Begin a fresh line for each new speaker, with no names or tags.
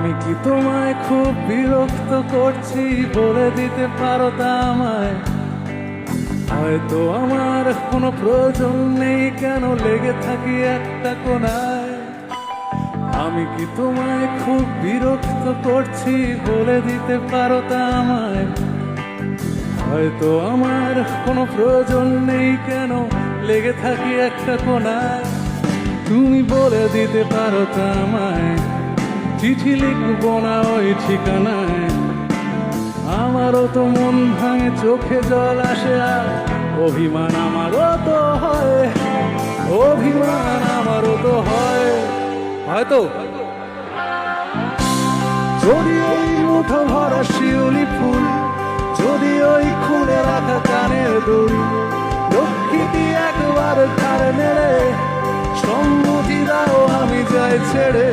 আমি কি তোমায় খুব বিরক্ত করছি বলে দিতে পারো তা আমায়? হয়তো আমার কোনো প্রয়োজন নেই, কেন লেগে থাকি একটা কোনায়? আমি কি তোমায় খুব বিরক্ত করছি বলে দিতে পারো তা আমায়? হয়তো আমার কোনো প্রয়োজন নেই, কেন লেগে থাকি একটা কোনায়? তুমি বলে দিতে পারো তা আমায়, চিঠি লিখবো না ওই ঠিকানায়। আমারও তো মন ভাঙে, চোখে জল আসে, আর অভিমান আমারও তো হয়, অভিমান আমারও তো হয়। হয়তো যদি ওই মুঠো ভরা শিউলি ফুল, যদি ওই খুলে রাখা কানের দুল, লক্ষ্মীটি একবার ঘাড়ে নেড়ে সম্মতি দাও আমি যাই ছেড়ে।